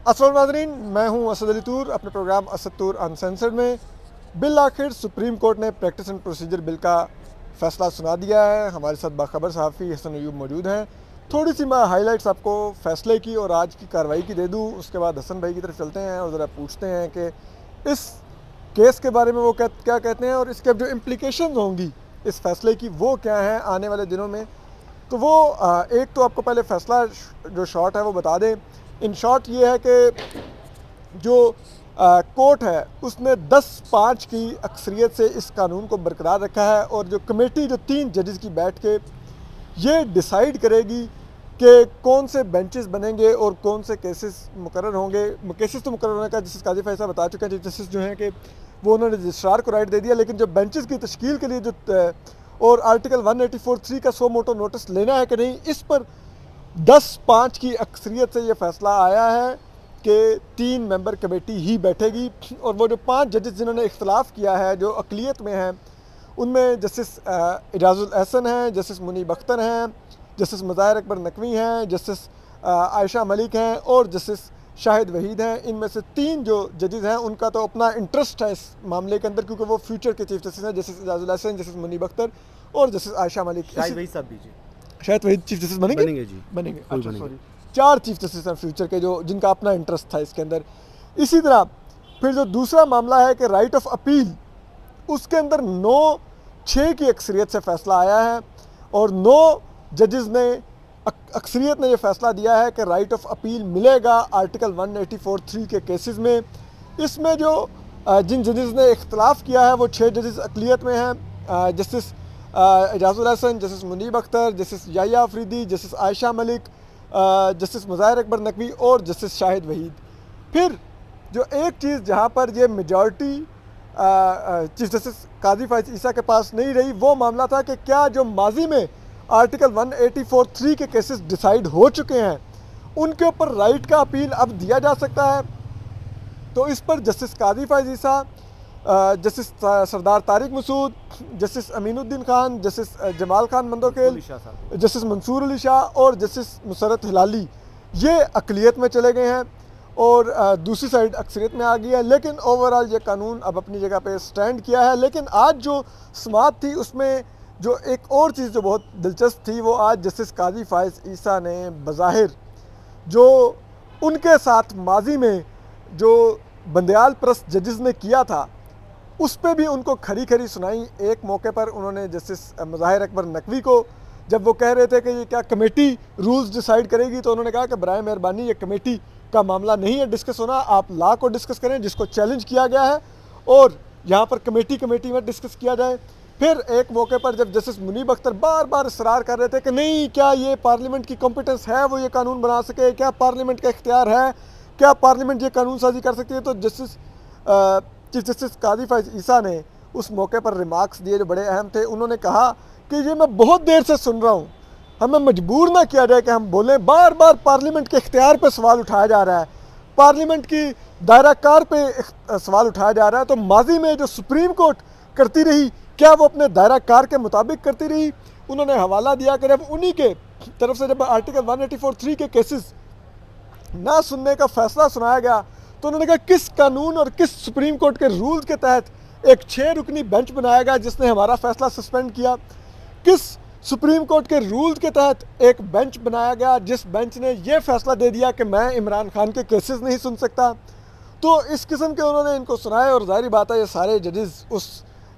अस्सलाम नाज़रीन, मैं हूं असद अली तूर अपने प्रोग्राम असद तूर अनसेंसर्ड में। बिल आखिर सुप्रीम कोर्ट ने प्रैक्टिस एंड प्रोसीजर बिल का फ़ैसला सुना दिया है। हमारे साथ बाखबर सहाफ़ी हसन अयूब मौजूद हैं। थोड़ी सी मैं हाइलाइट्स आपको फ़ैसले की और आज की कार्रवाई की दे दूं, उसके बाद हसन भाई की तरफ चलते हैं और ज़रा पूछते हैं कि इस केस के बारे में वो क्या कहते हैं और इसके अब जो इम्प्लिकेशंस होंगी इस फ़ैसले की वो क्या हैं आने वाले दिनों में। तो वो एक तो आपको पहले फ़ैसला जो शॉर्ट है वो बता दें। इन शॉर्ट ये है कि जो कोर्ट है उसने 10-5 की अक्सरियत से इस कानून को बरकरार रखा है और जो कमेटी जो 3 जजेस की बैठ के ये डिसाइड करेगी कि कौन से बेंचेस बनेंगे और कौन से केसेस मुकर्रर होंगे। केसेस तो मुकर्रर होने का जस्टिस काजी फैसला बता चुके हैं, जस्टिस जो हैं कि वो उन्होंने रजिस्ट्रार को राइट दे दिया, लेकिन जो बेंचेस की तश्कील के लिए जो और आर्टिकल 184(3) का सो मोटो नोटिस लेना है कि नहीं, इस पर 10-5 की अक्सरियत से ये फ़ैसला आया है कि 3 मेंबर कमेटी ही बैठेगी। और वो जो 5 जजेस जिन्होंने इख्तलाफ किया है जो अक़लियत में हैं उनमें जस्टिस एजाजुल एहसन हैं, जस्टिस मुनीब अख्तर हैं, जस्टिस मुज़ाहिर अकबर नकवी हैं, जस्टिस आयशा मलिक हैं और जस्टिस शाहिद वहीद हैं। इनमें से 3 जो जजेस हैं उनका तो अपना इंटरेस्ट है इस मामले के अंदर, क्योंकि वो फ्यूचर के चीफ जस्टिस हैं, जस्टिस एजाजुल एहसन, जस्टिस मुनीब अख्तर और जस्टिस आयशा मलिक। शाहिद वहीद साहब भी जी, शायद वही चीफ जस्टिस बनेंगे जी, बनेंगे। फुल अच्छा, बनेंगे। सॉरी, 4 चीफ जस्टिस हैं फ्यूचर के जो जिनका अपना इंटरेस्ट था इसके अंदर। इसी तरह फिर जो दूसरा मामला है कि राइट ऑफ अपील, उसके अंदर 9-6 की अक्सरियत से फ़ैसला आया है और 9 जजेस ने अक्सरियत ने यह फ़ैसला दिया है कि राइट ऑफ अपील मिलेगा आर्टिकल 184(3) के केसेस में। इसमें जो जिन जजेस ने इख्तलाफ किया है वो 6 जजेस अक़लियत में हैं, justice Ejazul Ahsan, justice Munib Akhtar, justice Yahya Afridi, justice Ayesha Malik, justice Mazahar Akbar Naqvi और जस्टिस शाहिद वहीद। फिर जो एक चीज़ जहाँ पर ये majority chief justice Qazi Faez ईसा के पास नहीं रही, वो मामला था कि क्या जो माजी में आर्टिकल 184(3) के केसेस डिसाइड हो चुके हैं उनके ऊपर राइट का अपील अब दिया जा सकता है। तो इस पर justice Qazi Faez Isa, justice Sardar Tariq Masood, justice Aminuddin Khan, justice Jamal Khan Mandokhail, justice Mansoor Ali Shah और जस्टिस मुसरत हिलाली ये अक़लियत में चले गए हैं और दूसरी साइड अक्सरियत में आ गई है। लेकिन ओवरऑल ये कानून अब अपनी जगह पे स्टैंड किया है। लेकिन आज जो समाअत थी उसमें जो एक और चीज़ जो बहुत दिलचस्प थी वो आज जस्टिस काजी फाइज ईसा ने बज़ाहिर जो उनके साथ माजी में जो बंदयाल परस्त जजेस ने किया था उस पर भी उनको खरी खरी सुनाई। एक मौके पर उन्होंने जस्टिस मुज़ाहिर अकबर नकवी को जब वो कह रहे थे कि ये क्या कमेटी रूल्स डिसाइड करेगी, तो उन्होंने कहा कि बराए मेहरबानी ये कमेटी का मामला नहीं है डिस्कस होना, आप लॉ को डिस्कस करें जिसको चैलेंज किया गया है और यहाँ पर कमेटी में डिस्कस किया जाए। फिर एक मौके पर जब जस्टिस मुनीब अख्तर बार बार इसरार कर रहे थे कि नहीं, क्या ये पार्लियामेंट की कॉम्पिटेंस है वो ये कानून बना सके, क्या पार्लियामेंट का इख्तियार है, क्या पार्लियामेंट ये कानून साजी कर सकती है, तो justice chief justice Qazi Faez ईसा ने उस मौके पर रिमार्क्स दिए जो बड़े अहम थे। उन्होंने कहा कि ये मैं बहुत देर से सुन रहा हूँ, हमें मजबूर ना किया जाए कि हम बोलें। बार बार पार्लियामेंट के इख्तियार पे सवाल उठाया जा रहा है, पार्लियामेंट की दायरा कार पे सवाल उठाया जा रहा है। तो माजी में जो सुप्रीम कोर्ट करती रही, क्या वो अपने दायरा कार के मुताबिक करती रही? उन्होंने हवाला दिया कि जब उन्हीं के तरफ से जब आर्टिकल 184(3) के केसेस ना सुनने का फ़ैसला सुनाया गया तो उन्होंने कहा किस कानून और किस सुप्रीम कोर्ट के रूल के तहत एक 6 रुकनी बेंच बनाया गया जिसने हमारा फ़ैसला सस्पेंड किया, किस सुप्रीम कोर्ट के रूल्स के तहत एक बेंच बनाया गया जिस बेंच ने यह फ़ैसला दे दिया कि मैं इमरान खान के केसेस नहीं सुन सकता। तो इस किस्म के उन्होंने इनको सुनाए और जाहिर बात है ये सारे जजेस उस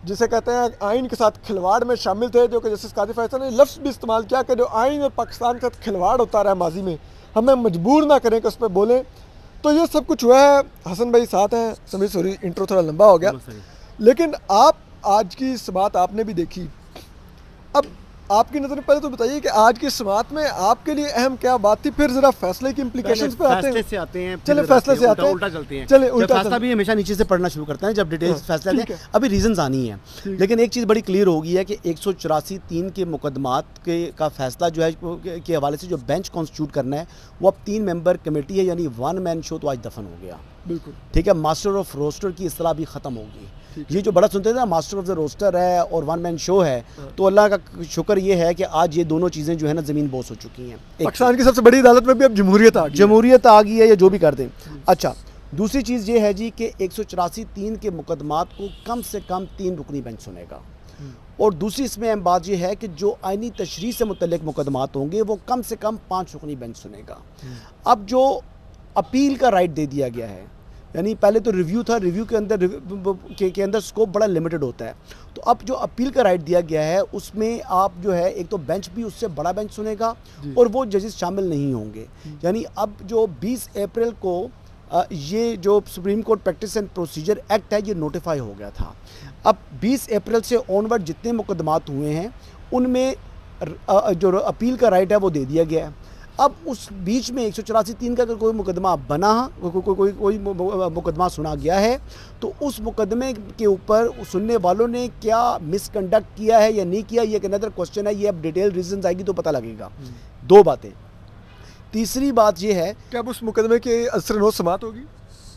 जिसे कहते हैं आइन के साथ खिलवाड़ में शामिल थे, जो कि जस्टिस काजी फैसला ने लफ्ज़ भी इस्तेमाल किया कि जो आइन और पाकिस्तान के साथ खिलवाड़ होता रहा माजी में, हमें मजबूर ना करें कि उस पर बोलें। तो ये सब कुछ हुआ है। हसन भाई साथ हैं, समीर, सॉरी इंट्रो थोड़ा लंबा हो गया, लेकिन आप आज की इस बात आपने भी देखी। अब आपकी नज़र में पहले तो बताइए कि आज की समाअत में आपके लिए अहम क्या बात थी, फिर जरा फैसले की इम्प्लीकेशंस पे आते हैं। चले फैसले से आते हैं, उल्टा चलते हैं। चले उल्टा फैसला भी हमेशा नीचे से पढ़ना शुरू करते हैं जब डिटेल्स फैसले आते हैं। अभी रीजंस आनी है, लेकिन एक चीज़ बड़ी क्लियर हो गई है कि 184(3) के मुकदमात का फैसला जो है के हवाले से जो बेंच कॉन्स्टिट्यूट करना है वो अब 3 मेंबर कमेटी है, यानी 1 मैन शो तो आज दफन हो गया। बिल्कुल। ठीक है, मास्टर ऑफ रोस्टर की इस्तेलाह भी ख़त्म होगी। ठीक ये जो बड़ा सुनते थे ना, मास्टर ऑफ द रोस्टर है और वन मैन शो है, तो अल्लाह का शुक्र ये है कि आज ये दोनों चीज़ें जो है ना ज़मीन बोस हो चुकी हैं। पाकिस्तान की सबसे बड़ी अदालत में भी अब जमहूरियत आ गई है। जमहूरियत आ गई है, या जो भी कर दें। अच्छा, दूसरी चीज़ ये है जी कि 184(3) के मुकदमात को कम से कम 3 रुकनी बेंच सुनेगा। और दूसरी इसमें अहम बात यह है कि जो आइनी तशरीह से मुतल्लिक मुकदमात होंगे वो कम से कम 5 रुकनी बेंच सुनेगा। अब जो अपील का राइट दे दिया गया है, यानी पहले तो रिव्यू था, रिव्यू के अंदर स्कोप बड़ा लिमिटेड होता है, तो अब जो अपील का राइट दिया गया है उसमें आप जो है एक तो बेंच भी उससे बड़ा बेंच सुनेगा और वो जजेस शामिल नहीं होंगे। यानी अब जो 20 अप्रैल को ये जो supreme court practice and procedure act है ये नोटिफाई हो गया था। अब 20 अप्रैल से ऑनवर्ड जितने मुकदमात हुए हैं उनमें जो अपील का राइट है वो दे दिया गया है। अब उस बीच में 184(3) का अगर कोई मुकदमा बना, कोई मुकदमा सुना गया है, तो उस मुकदमे के ऊपर सुनने वालों ने क्या मिसकंडक्ट किया है या नहीं किया, ये एक अनदर क्वेश्चन है। ये अब डिटेल रीजंस आएगी तो पता लगेगा। 2 बातें। तीसरी बात ये है कि अब उस मुकदमे के असर समात होगी।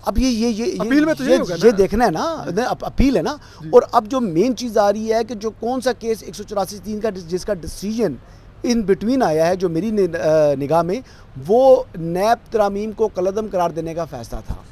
अब ये अपील में तो ये देखना है ना, अपील है ना। और अब जो मेन चीज़ आ रही है कि जो कौन सा केस 184(3) का जिसका डिसीजन इन बिटवीन आया है, जो मेरी निगाह में, वो नैब तरामीम को कलअदम करार देने का फैसला था।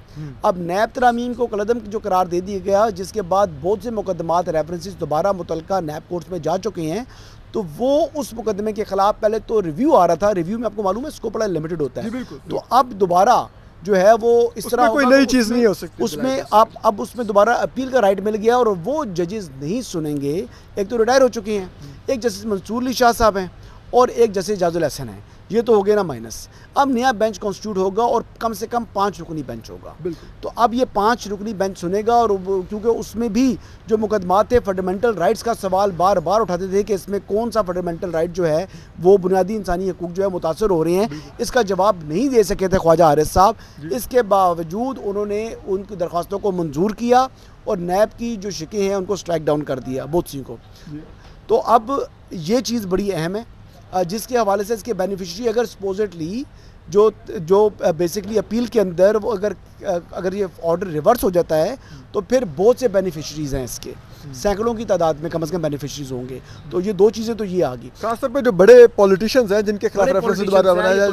अब नैब तरामीम को कलअदम जो करार दे दिया गया, जिसके बाद बहुत से मुकदमात रेफरेंसेस दोबारा मुतलका नैब कोर्ट्स में जा चुके हैं, तो वो उस मुकदमे के खिलाफ पहले तो रिव्यू आ रहा था। रिव्यू में आपको मालूम है स्कोप बड़ा लिमिटेड होता है, तो अब दोबारा जो है वो इस तरह कोई नई चीज़ नहीं हो सकती उसमें। आप अब उसमें दोबारा अपील का राइट मिल गया और वो जजेस नहीं सुनेंगे। एक तो रिटायर हो चुके हैं, एक जस्टिस मंसूर अली शाह साहब हैं और एक जस्टिस जाजुल हसन है, ये तो हो गए ना माइनस। अब नया बेंच कॉन्स्टिट्यूट होगा और कम से कम 5 रुकनी बेंच होगा। तो अब ये 5 रुकनी बेंच सुनेगा, और क्योंकि उसमें भी जो मुकदमात थे फंडामेंटल राइट्स का सवाल बार बार उठाते थे कि इसमें कौन सा फंडामेंटल राइट जो है वो बुनियादी इंसानी हकूक़ जो है मुतासर हो रहे हैं, इसका जवाब नहीं दे सके थे ख्वाजा हारिस साहब। इसके बावजूद उन्होंने उनकी दरख्वास्तों को मंजूर किया और नैब की जो शिकें हैं उनको स्ट्राइक डाउन कर दिया, बोथसी को। तो अब ये चीज़ बड़ी अहम है, जिसके हवाले से इसके बेनिफिशरी अगर सपोजिटली जो बेसिकली अपील के अंदर वो अगर ये ऑर्डर रिवर्स हो जाता है तो फिर बहुत से बेनिफिशरीज़ हैं इसके, सैकड़ों की तादाद में कम से कम बेनिफिशरीज़ होंगे। तो ये 2 चीज़ें तो ये आ गई। खासतौर पे जो बड़े पॉलिटिशियंस हैं जिनके खिलाफ रेफरेंस दोबारा बनाया जाए,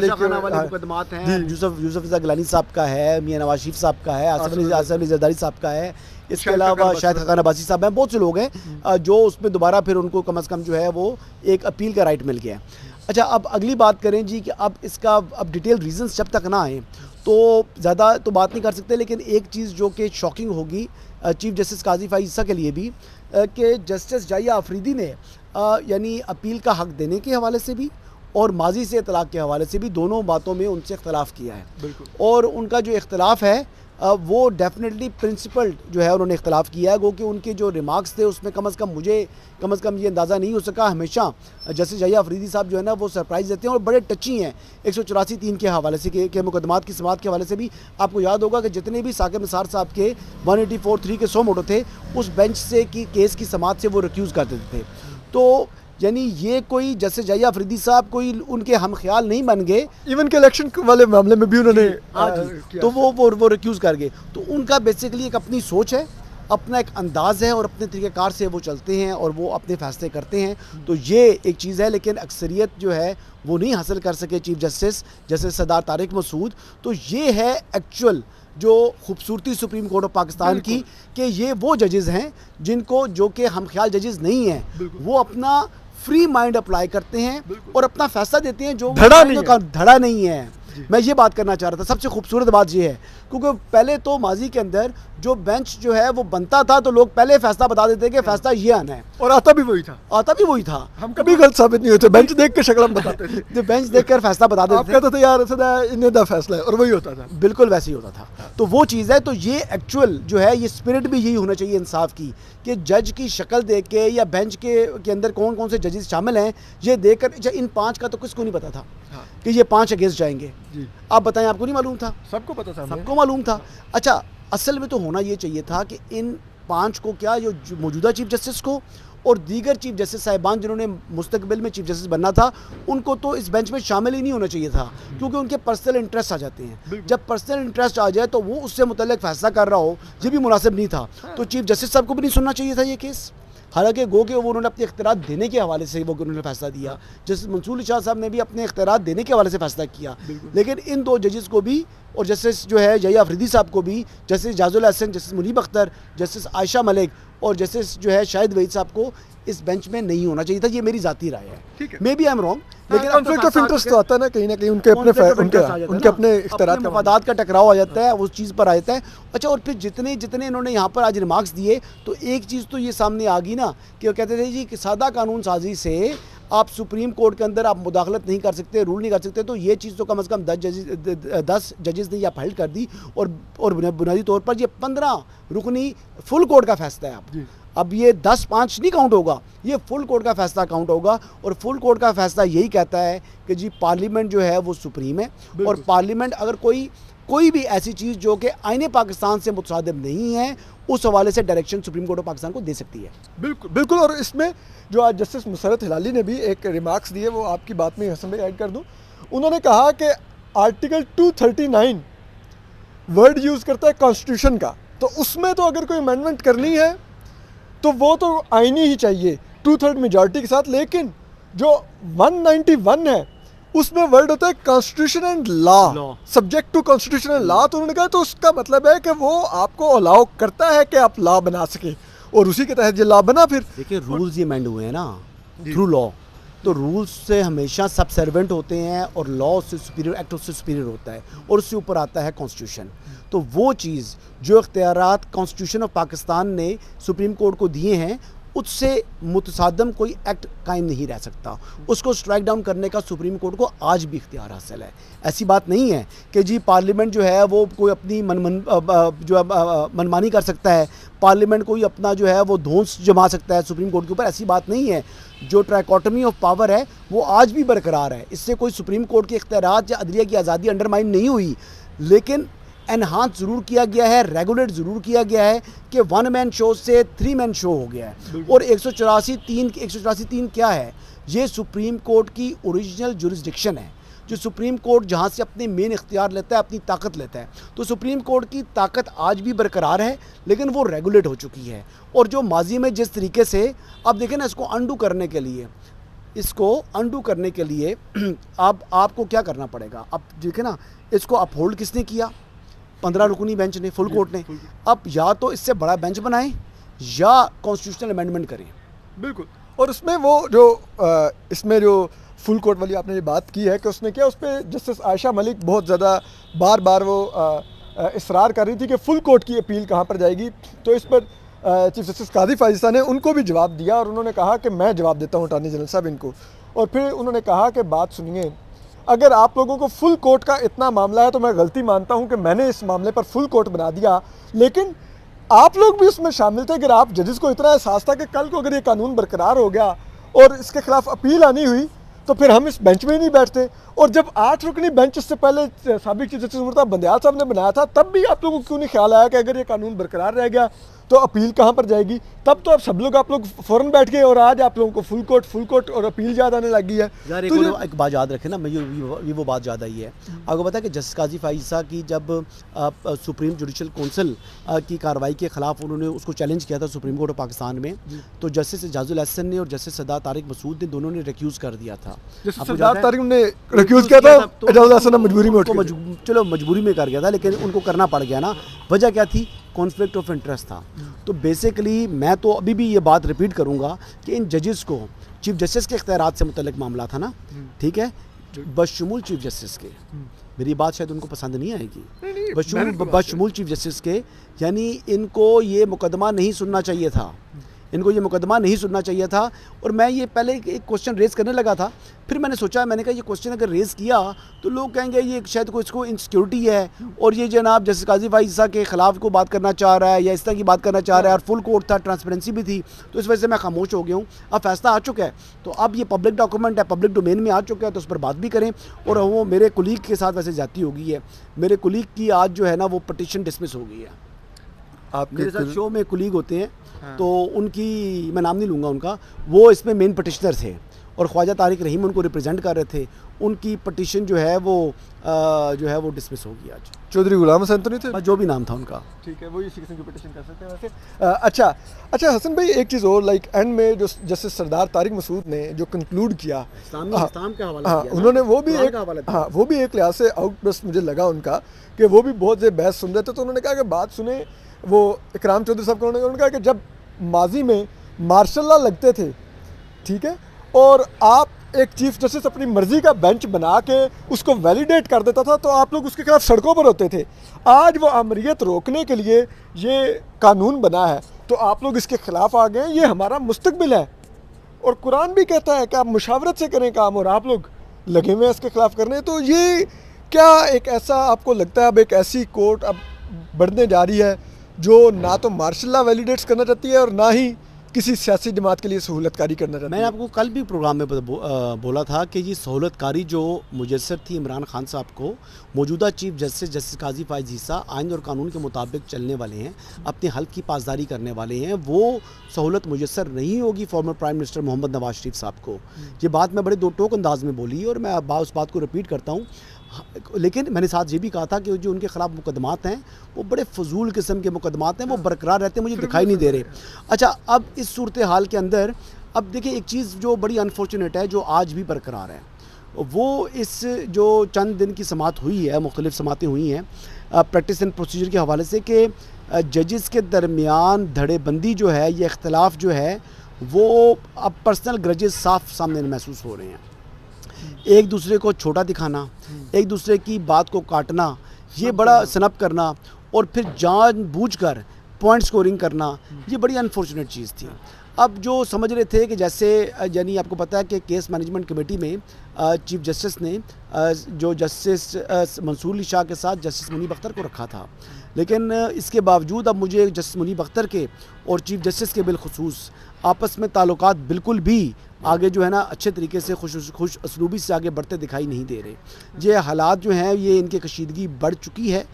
मुकदमात हैं, यूसुफ रिज़ा गिलानी साहब का है, मियां नवाज शरीफ साहब का है, आसिफ अली जरदारी साहब का है, इसके अलावा शायद खान अब्बासी साहब हैं, बहुत से लोग हैं जो उसमें दोबारा फिर उनको कम से कम जो है वो एक अपील का राइट मिल गया है। अच्छा, अब अगली बात करें जी कि अब इसका अब डिटेल रीजंस जब तक ना आए तो ज़्यादा तो बात नहीं कर सकते, लेकिन एक चीज़ जो कि शॉकिंग होगी चीफ जस्टिस काजी फ़ाइज़ ईसा के लिए भी, कि जस्टिस जाहिया अफरीदी ने यानी अपील का हक़ देने के हवाले से भी और माजी से तलाक़ के हवाले से भी दोनों बातों में उनसे इख्तलाफ किया है। और उनका जो इख्तलाफ है वो डेफिनेटली प्रिंसिपल जो है उन्होंने इख्तलाफ किया है, क्योंकि उनके जो रिमार्क्स थे उसमें कम से कम ये अंदाज़ा नहीं हो सका। हमेशा जस्टिस जाहिया अफरीदी साहब जो है ना वो सरप्राइज़ देते हैं और बड़े टची हैं 184(3) के हवाले से के मुकदमात की समात के हवाले से भी। आपको याद होगा कि जितने भी साकिब निसार साहब के 184(3) के 100 मोटो थे, उस बेंच से की केस की समात से वो रिक्यूज़ कर देते थे। तो यानी ये कोई जैसे जाहिया अफरीदी साहब कोई उनके हम ख्याल नहीं बन गए, इवन के इलेक्शन वाले मामले में भी उन्होंने तो वो रिक्यूज़ कर गए। तो उनका बेसिकली एक अपनी सोच है, अपना एक अंदाज़ है और अपने तरीक़ेकार से वो चलते हैं और वो अपने फ़ैसले करते हैं। तो ये एक चीज़ है, लेकिन अक्सरियत जो है वो नहीं हासिल कर सके चीफ जस्टिस जैसे सरदार तारिक मसूद। तो ये है एक्चुअल जो खूबसूरती सुप्रीम कोर्ट ऑफ पाकिस्तान की, कि ये वो जजेस हैं जिनको जो कि हम ख्याल जजेस नहीं हैं, वो अपना फ्री माइंड अप्लाई करते हैं और अपना फैसला देते हैं, जो धड़ा नहीं है। मैं ये बात करना चाह रहा था। सबसे खूबसूरत बात ये है क्योंकि पहले तो माजी के अंदर जो बेंच जो है वो बनता था तो लोग पहले फैसला बता देते कि फैसला ये आना है, और आता भी वही था। हम कभी गलत साबित नहीं होते, बेंच देख के शक्ल हम बताते थे। तो बेंच देखकर फैसला बता देते थे, आप कहते थे यार सदा इन्हें दा फैसला है, और वही होता था, बिल्कुल वैसे ही होता था। तो वो चीज़ है। तो ये एक्चुअल जो है ये स्पिरिट भी यही होना चाहिए इंसाफ की, कि जज की शक्ल देख के या बेंच के अंदर कौन कौन से जजेस शामिल हैं ये देखकर, इन 5 का तो किसको नहीं पता था कि ये 5 अगेंस्ट जाएंगे। आप बताएं, आपको नहीं मालूम था? सबको पता था, सबको मालूम था। अच्छा, असल में तो होना ये चाहिए था कि इन 5 को, क्या जो मौजूदा चीफ जस्टिस को और दीगर चीफ जस्टिस साहिबान जिन्होंने मुस्तकबिल में चीफ जस्टिस बनना था, उनको तो इस बेंच में शामिल ही नहीं होना चाहिए था, क्योंकि उनके पर्सनल इंटरेस्ट आ जाते हैं। जब पर्सनल इंटरेस्ट आ जाए तो वो उससे मुतल्लिक फैसला कर रहा हो, ये भी मुनासिब नहीं था। तो चीफ जस्टिस साहब को भी नहीं सुनना चाहिए था ये केस। हालांकि गो के वो उन्होंने अपने इख्तियार देने के हवाले से वो उन्होंने फैसला दिया, जस्टिस मंसूर शाह साहब ने भी अपने इख्तियार देने के हवाले से फैसला किया, लेकिन इन दो जजेस को भी, और जस्टिस जो है यही अफरीदी साहब को भी, justice Ijazul Hasan, justice Munib Akhtar, justice Ayesha Malik और जस्टिस जो है शाहिद वहीद साहब को इस बेंच में नहीं होना चाहिए था। ये मेरी जाती राय है, may be I am wrong, लेकिन कॉन्फ्लिक्ट ऑफ इंटरेस्ट तो आता है ना कहीं उनके अपने इख्तियारात का मफादात का टकराव आ जाता है, उस चीज़ पर आ जाता है। अच्छा, और फिर जितने इन्होंने यहाँ पर आज रिमार्क्स दिए, तो एक चीज़ तो ये सामने आ गई ना कि वो कहते थे जी कि सादा कानून साजी से आप सुप्रीम कोर्ट के अंदर आप मुदाखलत नहीं कर सकते, रूल नहीं कर सकते, तो ये चीज़ तो कम से कम 10 जजेस ने अपहेल्ड कर दी, और बुनियादी तौर पर ये 15 रुकनी फुल कोर्ट का फैसला है। अब ये 10-5 नहीं काउंट होगा, ये फुल कोर्ट का फैसला काउंट होगा, और फुल कोर्ट का फैसला यही कहता है कि जी पार्लियामेंट जो है वो सुप्रीम है, और पार्लियामेंट अगर कोई भी ऐसी चीज़ जो कि आईने पाकिस्तान से मुतसादिम नहीं है, उस हवाले से direction supreme court of Pakistan को दे सकती है। बिल्कुल बिल्कुल। और इसमें जो आज जस्टिस मुसरत हिलाली ने भी एक रिमार्क्स दिए, वो आपकी बात में हसन भाई ऐड कर दूं। उन्होंने कहा कि आर्टिकल 239 वर्ड यूज़ करता है कॉन्स्टिट्यूशन का, तो उसमें तो अगर कोई अमेंडमेंट करनी है तो वो तो आईनी ही चाहिए 2/3 मेजॉरिटी के साथ, लेकिन जो 191 है उसमें वर्ड होता है constitution and law, subject to constitution and law. तो उन्होंने कहा तो उसका मतलब है कि वो आपको अलाउ करता है कि आप लॉ बना सके, और उसी के तहत ये लॉ बना। फिर देखिए रूल्स ये अमेंड हुए हैं ना थ्रू लॉ, तो रूल्स से हमेशा सबसर्वेंट होते हैं, और लॉ उससे सुपीरियर, एक्ट उससे सुपीरियर होता है, और उससे ऊपर आता है कॉन्स्टिट्यूशन। तो वो चीज़ जो इख्तियारात कॉन्स्टिट्यूशन ऑफ पाकिस्तान ने सुप्रीम कोर्ट को दिए हैं, उससे मुतसादम कोई एक्ट कायम नहीं रह सकता, उसको स्ट्राइक डाउन करने का सुप्रीम कोर्ट को आज भी इख्तियार हासिल है। ऐसी बात नहीं है कि जी पार्लियामेंट जो है वो कोई अपनी मनमानी कर सकता है, पार्लियामेंट कोई अपना जो है वो धौंस जमा सकता है सुप्रीम कोर्ट के ऊपर, ऐसी बात नहीं है। जो ट्राइकोटमी ऑफ पावर है वो आज भी बरकरार है, इससे कोई सुप्रीम कोर्ट के इख्तियारात या अदलिया की आज़ादी अंडरमाइन नहीं हुई, लेकिन एनहांस ज़रूर किया गया है, रेगुलेट ज़रूर किया गया है कि 1 मैन शो से 3 मैन शो हो गया है। और 184(3) क्या है? ये सुप्रीम कोर्ट की ओरिजिनल जुरिस्डिक्शन है, जो सुप्रीम कोर्ट जहाँ से अपने मेन इख्तियार लेता है, अपनी ताकत लेता है। तो सुप्रीम कोर्ट की ताकत आज भी बरकरार है, लेकिन वो रेगुलेट हो चुकी है। और जो माजी में जिस तरीके से, अब देखें ना, इसको अंडू करने के लिए अब आपको क्या करना पड़ेगा? अब देखें ना, इसको अपहोल्ड किसने किया? 15 रुकनी बेंच ने, फुल कोर्ट ने। अब या तो इससे बड़ा बेंच बनाएं या कॉन्स्टिट्यूशनल अमेंडमेंट करें। बिल्कुल। और उसमें वो जो इसमें जो फुल कोर्ट वाली आपने ये बात की है कि उसमें क्या, उस पर जस्टिस आयशा मलिक बहुत ज़्यादा बार वो इसरार कर रही थी कि फुल कोर्ट की अपील कहाँ पर जाएगी। तो इस पर चीफ जस्टिस कादी फाजिसा ने उनको भी जवाब दिया, और उन्होंने कहा कि मैं जवाब देता हूँ अटॉर्नी जनरल साहब इनको। और फिर उन्होंने कहा कि बात सुनिए, अगर आप लोगों को फुल कोर्ट का इतना मामला है तो मैं गलती मानता हूं कि मैंने इस मामले पर फुल कोर्ट बना दिया, लेकिन आप लोग भी उसमें शामिल थे। अगर आप जजेस को इतना एहसास था कि कल को अगर ये कानून बरकरार हो गया और इसके खिलाफ अपील आनी हुई, तो फिर हम इस बेंच में ही नहीं बैठते। और जब 8 रुकनी बेंच इससे पहले साबिक चीफ जस्टिस मुर्तज़ा बंदियाल साहब ने बनाया था, तब भी आप लोगों को क्यों नहीं ख्याल आया कि अगर ये कानून बरकरार रह गया तो अपील कहाँ पर जाएगी? तब तो आप लोग फ़ौरन बैठ गए, और आज आप लोगों को फुल कोर्ट और अपील याद आने लगी है। यार एक बात याद रखें ना, मुझे वो बात याद आई है। आपको पता है कि जस्टिस काजी फाइसा की जब सुप्रीम जुडिशल काउंसिल की कार्रवाई के ख़िलाफ़ उन्होंने उसको चैलेंज किया था सुप्रीम कोर्ट ऑफ पाकिस्तान में, तो जस्टिस जाजुल हसन ने और जस्टिस सदात तारिक मसूद ने दोनों ने रिक्यूज़ कर दिया था। सदात तारिक ने रिक्यूज़ किया था, जाजुल हसन ने मजबूरी में चलो मजबूरी में कर गया था, लेकिन उनको करना पड़ गया ना। वजह क्या थी? कॉन्फ्लिक्ट ऑफ इंटरेस्ट था। तो बेसिकली मैं तो अभी भी ये बात रिपीट करूंगा कि इन जजेस को चीफ जस्टिस के इख्तियारात से मुतल्लिक मामला था ना, ठीक है, बशमूल चीफ जस्टिस के। मेरी बात शायद उनको पसंद नहीं आएगी, बशमूल चीफ जस्टिस के, यानी इनको ये मुकदमा नहीं सुनना चाहिए था, और मैं ये पहले एक क्वेश्चन रेज़ करने लगा था, फिर मैंने सोचा, मैंने कहा ये क्वेश्चन अगर रेज़ किया तो लोग कहेंगे ये शायद कोई इसको इनसिक्योरिटी है, और ये जनाब जस्टिस काजी फाइसा के ख़िलाफ़ को बात करना चाह रहा है या इस तरह की बात करना चाह रहा है, और फुल कोर्ट था, ट्रांसपेरेंसी भी थी, तो इस वजह से मैं खामोश हो गया हूँ। अब फैसला आ चुका है, तो अब ये पब्लिक डॉक्यूमेंट है, पब्लिक डोमेन में आ चुका है, तो उस पर बात भी करें। और वो मेरे कुलीग के साथ वैसे ज़्यादती हो गई है, मेरे कुलीग की आज जो है ना वो पटिशन डिसमिस हो गई है। आपके मेरे साथ फिर- शो में कुलीग होते हैं, हाँ। तो उनकी मैं नाम नहीं लूँगा उनका, वो इसमें मेन पटिशनर थे और ख्वाजा तारिक रहीम उनको रिप्रेजेंट कर रहे थे। उनकी पटिशन जो है वो डिसमिस होगी आज। चौधरी गुलाम हसन तो नहीं थे? बस जो भी नाम था उनका। ठीक है, वो इसी किस्म की पिटिशन कर सकते हैं वैसे। अच्छा हसन भाई, एक चीज़ और, लाइक एंड में जो जस्टिस सरदार तारिक मसूद ने जो कंक्लूड किया, इस्लाम के हवाले हाँ किया ना, उन्होंने वो भी कुरान एक, का हवाला दिया। हाँ वो भी एक लिहाज से आउटबर्स्ट मुझे लगा उनका कि वो भी बहुत से बहस सुन रहे थे, तो उन्होंने कहा कि बात सुने, वो इकराम चौधरी साहब को उन्होंने कहा कि जब माजी में मार्शल लॉ लगते थे, ठीक है, और आप एक चीफ जस्टिस अपनी मर्जी का बेंच बना के उसको वैलिडेट कर देता था, तो आप लोग उसके खिलाफ सड़कों पर होते थे। आज वो अमरियत रोकने के लिए ये कानून बना है, तो आप लोग इसके खिलाफ आ गए, ये हमारा मुस्तकबिल है। और कुरान भी कहता है कि आप मुशावरत से करें काम, और आप लोग लगे हुए हैं इसके खिलाफ करने। तो ये क्या एक ऐसा आपको लगता है अब एक ऐसी कोर्ट अब बढ़ने जा रही है जो ना तो मार्शल लॉ वैलिडेट्स करना चाहती है और ना ही किसी सियासी जमात के लिए सहूलतकारी करना चाहती मैंने है? आपको कल भी प्रोग्राम में बोला था कि ये सहूलतकारी जो मुयस्सर थी इमरान खान साहब को, मौजूदा चीफ जस्टिस काजी फायज़ ईसा आइन और कानून के मुताबिक चलने वाले हैं, अपने हल्क की पासदारी करने वाले हैं, वो सहूलत मुयस्सर नहीं होगी former prime minister Mohammad Nawaz Sharif साहब को। ये बात मैं बड़े दो टोक अंदाज में बोली और मैं उस बात को रिपीट करता हूँ। लेकिन मैंने साथ ये भी कहा था कि जो उनके ख़िलाफ़ मुकदमात हैं वो बड़े फजूल किस्म के मुकदमात हैं, वो बरकरार रहते हैं, मुझे दिखाई नहीं दे रहे। अच्छा, अब इस सूरत हाल के अंदर अब देखिए एक चीज़ जो बड़ी अनफॉर्चुनेट है, जो आज भी बरकरार है, वो इस जो चंद दिन की समात हुई है, मुख्तलिफ समातें हुई हैं प्रैक्टिस एंड प्रोसीजर के हवाले से, कि जजेस के दरमियान धड़ेबंदी जो है, ये इख्तलाफ जो है, वो अब पर्सनल ग्रजेस साफ सामने महसूस हो रहे हैं। एक दूसरे को छोटा दिखाना, एक दूसरे की बात को काटना, ये बड़ा सनप करना और फिर जानबूझकर पॉइंट स्कोरिंग करना, ये बड़ी अनफॉर्चुनेट चीज़ थी। अब जो समझ रहे थे कि जैसे यानी आपको पता है कि केस मैनेजमेंट कमेटी में चीफ जस्टिस ने जो जस्टिस मंसूर अली शाह के साथ जस्टिस मुनीब अख्तर को रखा था, लेकिन इसके बावजूद अब मुझे जस्टिस मुनीब अख्तर के और चीफ जस्टिस के बिलखुसूस आपस में ताल्लुकात बिल्कुल भी आगे जो है ना अच्छे तरीके से खुश असलूबी से आगे बढ़ते दिखाई नहीं दे रहे। ये हालात जो हैं ये इनकी कशीदगी बढ़ चुकी है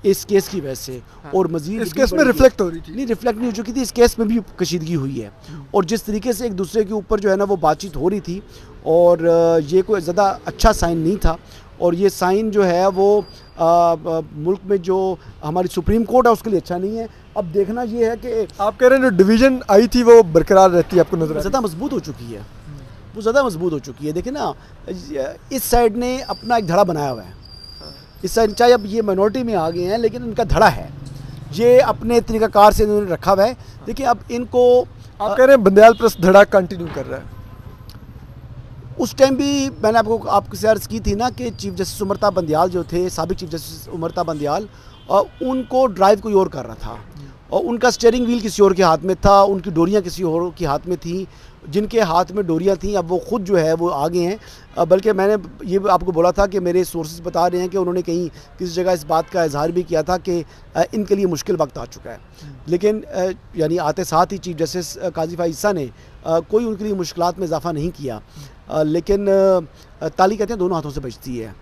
इस केस की वजह से, और मज़ीद इस केस में रिफ्लेक्ट हो रही थी? नहीं, रिफ्लेक्ट नहीं हो चुकी थी, इस केस में भी कशीदगी हुई है। और जिस तरीके से एक दूसरे के ऊपर जो है ना वो बातचीत हो रही थी, और ये कोई ज़्यादा अच्छा साइन नहीं था, और ये साइन जो है वो मुल्क में जो हमारी सुप्रीम कोर्ट है उसके लिए अच्छा नहीं है। अब देखना ये है कि आप कह रहे हैं जो डिवीज़न आई थी वो बरकरार रहती है, आपको नजर ज़्यादा मजबूत हो चुकी है, वो ज़्यादा मजबूत हो चुकी है। देखिए ना, इस साइड ने अपना एक धड़ा बनाया हुआ है, इस साइड चाहे अब ये माइनॉरिटी में आ गए हैं लेकिन इनका धड़ा है, ये अपने तरीक़ाकार से इन्होंने रखा हुआ है। देखिए अब इनको आप कह रहे हैं बंदयाल प्लस धड़ा कंटिन्यू कर रहा है? उस टाइम भी मैंने आपसे अर्ज़ की थी ना कि चीफ जस्टिस उमरता बंदयाल जो थे, साबिक चीफ जस्टिस उमरता बंदयाल, उनको ड्राइव कोई और कर रहा था और उनका स्टीयरिंग व्हील किसी और के हाथ में था, उनकी डोरियाँ किसी और के हाथ में थी। जिनके हाथ में डोरियाँ थीं अब वो ख़ुद जो है वो आगे हैं। बल्कि मैंने ये आपको बोला था कि मेरे सोर्सेज बता रहे हैं कि उन्होंने कहीं किसी जगह इस बात का इजहार भी किया था कि इनके लिए मुश्किल वक्त आ चुका है, लेकिन यानी आते साथ ही चीफ जस्टिस काजी फायज़ ईसा ने कोई उनके लिए मुश्किलात में इजाफा नहीं किया। लेकिन ताली कहते हैं दोनों हाथों से बजती है,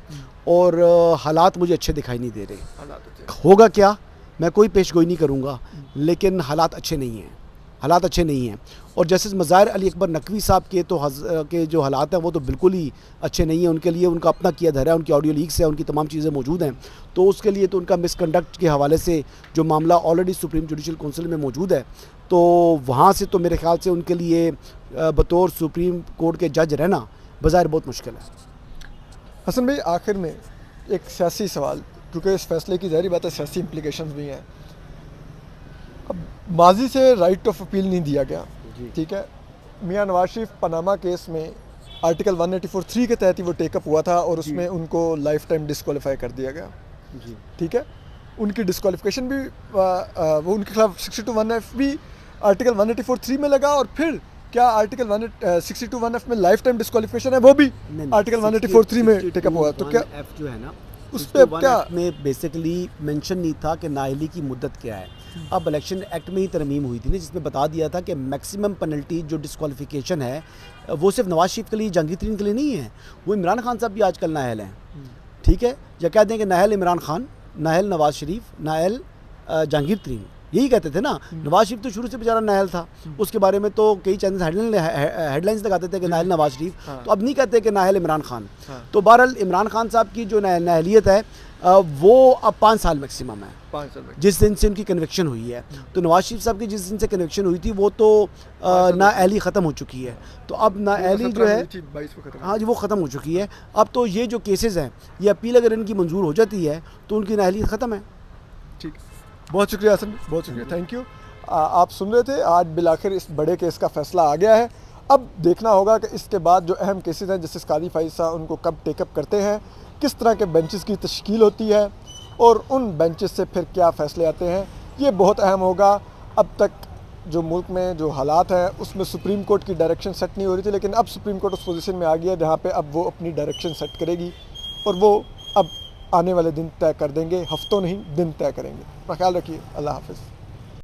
और हालात मुझे अच्छे दिखाई नहीं दे रहे। होगा क्या, मैं कोई पेशगोई नहीं करूँगा, लेकिन हालात अच्छे नहीं हैं, हालात अच्छे नहीं हैं। और जस्टिस मज़ाहिर अली अकबर नकवी साहब के जो हालात हैं वो तो बिल्कुल ही अच्छे नहीं हैं। उनके लिए उनका अपना किया धरा है, उनकी ऑडियो लीक्स है, उनकी तमाम चीज़ें मौजूद हैं, तो उसके लिए तो उनका मिसकंडक्ट के हवाले से जो मामला ऑलरेडी सुप्रीम जुडिशल काउंसिल में मौजूद है, तो वहाँ से तो मेरे ख्याल से उनके लिए बतौर सुप्रीम कोर्ट के जज रहना बज़ाहिर बहुत मुश्किल है। हसन भाई, आखिर में एक सियासी सवाल, क्योंकि इस फैसले की ज़ाहिर बात है सियासी इम्प्लीकेशंस भी हैं। अब माजी से राइट ऑफ अपील नहीं दिया गया, ठीक है, मियां नवाज शरीफ पनामा केस में आर्टिकल 184(3) के तहत ही वो टेकअप हुआ था और उसमें उनको लाइफ टाइम डिस्क्वालीफाई कर दिया गया, ठीक है। उनकी डिस्क्वालिफिकेशन भी वो उनके खिलाफ 62(1)(f) भी आर्टिकल 184(3) में लगा, और फिर क्या आर्टिकल 62(1)(f) में लाइफ टाइम डिस्क्वालिफिकेशन है वो भी आर्टिकल 184(3) में टेकअप हुआ, तो क्या एफ जो है ना उस पे क्या में बेसिकली मेंशन नहीं था कि नाअहली की मुद्दत क्या है। अब इलेक्शन एक्ट में ही तरमीम हुई थी ना, जिसमें बता दिया था कि मैक्सिमम पेनल्टी जो डिस्क्वालिफिकेशन है वो सिर्फ नवाज शरीफ के लिए, जहांगीर तरीन के लिए नहीं है, वो इमरान खान साहब भी आजकल नाअहल हैं, ठीक है, या कह दें कि नाअहल इमरान खान, नाअहल नवाज शरीफ, नाअहल जहांगीर तरीन, यही कहते थे ना। नवाज शरीफ तो शुरू से बेचारा नाअहल था, उसके बारे में तो कई चैनल हेडलाइंस लगाते थे कि नाअहल नवाज शरीफ, तो अब नहीं कहते कि नाअहल इमरान खान। तो बहरहाल इमरान खान साहब की जो नाअहलियत है वो अब 5 साल मैक्सिमम है, 5 साल में जिस दिन से उनकी कन्विक्शन हुई है। तो नवाज शरीफ साहब की जिस दिन से कन्विक्शन हुई थी वो तो नाअहली ख़त्म हो चुकी है। तो अब नाअहली जो है, 22 को खत्म। हाँ जी, वो ख़त्म हो चुकी है। अब तो ये जो केसेस हैं, ये अपील अगर इनकी मंजूर हो जाती है तो उनकी नाअहलियत ख़त्म है। ठीक, बहुत शुक्रिया हसन, बहुत शुक्रिया, थैंक यू। आप सुन रहे थे, आज बिलाखिर इस बड़े केस का फैसला आ गया है। अब देखना होगा कि इसके बाद जो अहम केसेस हैं जस्टिस कादी फाइसा उनको कब टेकअप करते हैं, किस तरह के बेंचेस की तश्कील होती है और उन बेंचेस से फिर क्या फ़ैसले आते हैं, ये बहुत अहम होगा। अब तक जो मुल्क में जो हालात हैं उसमें सुप्रीम कोर्ट की डायरेक्शन सेट नहीं हो रही थी, लेकिन अब सुप्रीम कोर्ट उस पोजीशन में आ गया है जहाँ पे अब वो अपनी डायरेक्शन सेट करेगी और वो अब आने वाले दिन तय कर देंगे, हफ्तों नहीं दिन तय करेंगे। अपना ख्याल रखिए, अल्लाह हाफ़िज़।